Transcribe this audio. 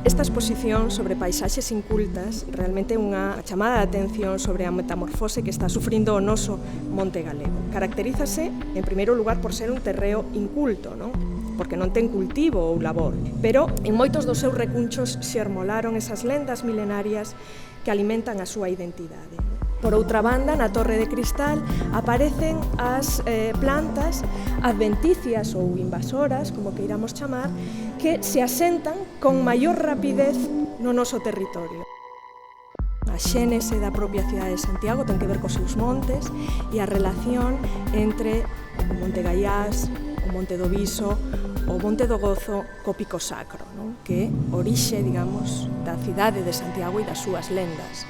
Esta exposición sobre paisaxes incultas realmente é unha chamada de atención sobre a metamorfose que está sufrindo o noso monte galego. Caracterízase, en primeiro lugar, por ser un terreo inculto, non? Porque non ten cultivo ou labor, pero en moitos dos seus recunchos xermolaron esas lendas milenarias que alimentan a súa identidade. Por outra banda, na Torre de Cristal aparecen as plantas adventicias ou invasoras, como queiramos chamar, que se asentan con maior rapidez no noso territorio. A xénese da propia cidade de Santiago ten que ver cos seus montes e a relación entre o Monte Gaiás, o Monte do Viso, o Monte do Gozo co Pico Sacro, non? Que é orixe, digamos, da cidade de Santiago e das súas lendas.